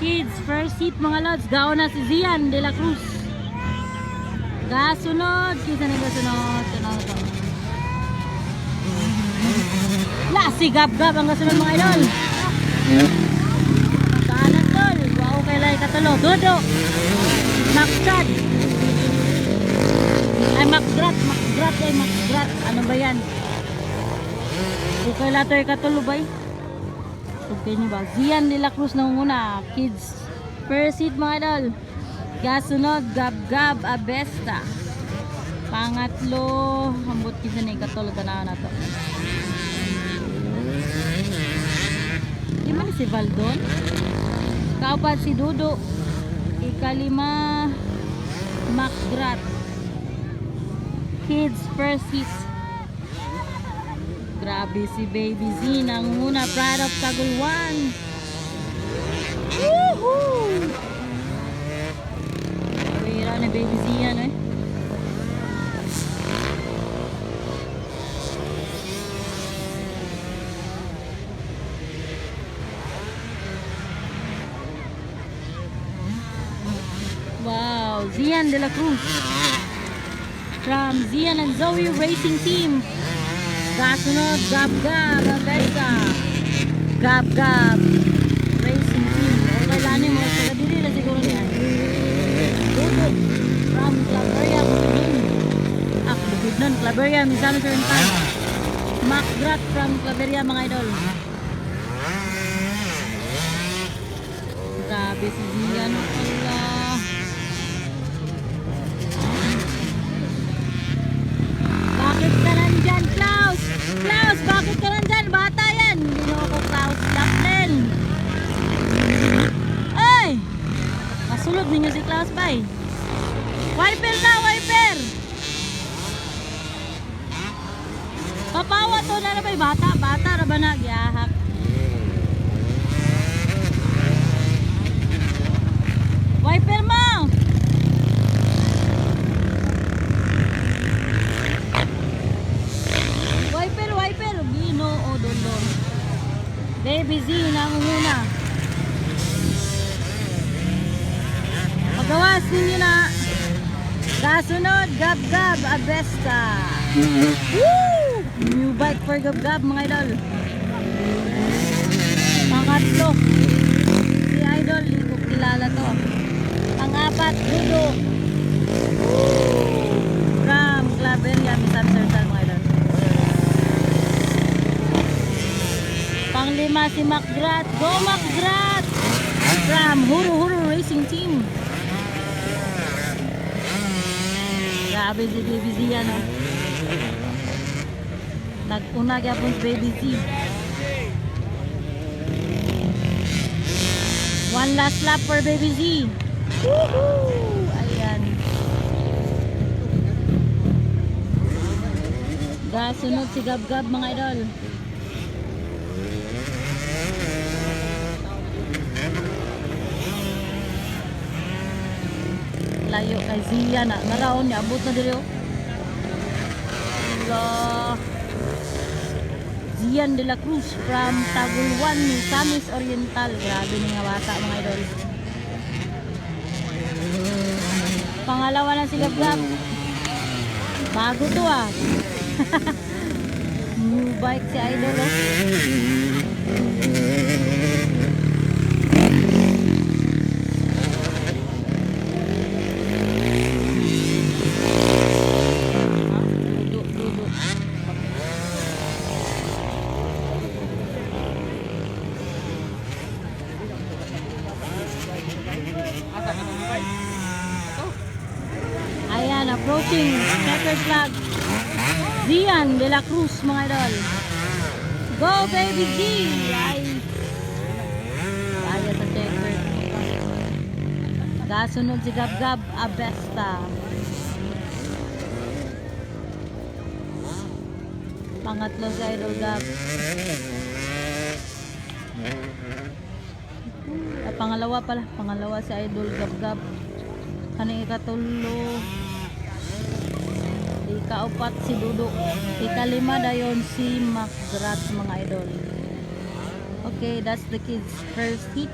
kids, first hit mga lods. Gaon na si Zian de la Cruz. Gasunod, kita na gasunod. La, si Gab-Gab ang gasunod mga idol. Kanan tol, wow kailay katulo. Dodo, Makchad. Ay, Makgrat. Ano ba yan? Okay lato yung katulo ba eh? Okay nyo ba? Zian de la Cruz nangunguna. Kids, first hit mga idol. Gasunod, Gab-Gab, Abesta. Pangatlo, hambot kita na yung katulo. Tanaw na to. Di man si Valdon? Kaupat si Dudo. Ikalima, Makgrat. Kids, first hit. Grabe si Baby Z nangunguna. Pride of Tagulwan. Woohoo! Pira na Baby Z yan eh. Wow, Zian de la Cruz from Zian and Zoe Racing Team. Kasunod, Gab-Gab, Abesta. Gab-Gab Racing Team. O kailanin mo, taga-dili na siguro niyan. Dudo from Claveria, Bukid nun, Claveria, Misamis Oriental. Makgrat from Claveria mga idol. Grabe si Zian pala. Bakit ka nandyan, Klaus? Klaus, bakit ka nandyan? Bata yan. Hindi mo ako Klaus Laplin. Ay! Kasulog ninyo si Klaus ba eh? Wiper na, wiper! Papawa to na ba eh? Bata na ba na? Giyahak. Wiper mo! Wiper, Bino o Dondon. Baby Z nangunguna. Magawas ninyo na. Kasunod, Gab-Gab, Abesta. Woo! New bike for Gab-Gab mga idol. Pangatlo, si idol, hindi ko kilala to. Pang-apat, Dudo. From Claveria, Misamis Oriental mga idol. Pang-lima si Makgrat. Go Makgrat! From Huru Racing Team. Grabe si Baby Z yan oh. Nag-una kaya po si Baby Z. One last lap for Baby Z. Woohoo! Ayan. Gasunod si Gab-Gab mga idol. Layo kay Zian na. Naraon niya. Abot na dili oh. Zian de la Cruz from Tagulwan, Misamis Oriental. Grabe nga bata mga idol. Pangalawa na si Gab-Gab. Bago to ah. New bike si idol oh. Ayan, approaching checker flag. Zian de la Cruz mga idol. Go Baby Z! Ay sa checker. Kasunod si Gab-Gab, Abesta. Pangatlo si Idol Gab. Pangalawa si Idol Gab-Gab. Kaning ikatulo, ikaapat si Dudo, ikalima dayon si Makgrat mga idol. Okay, that's the kids first hit.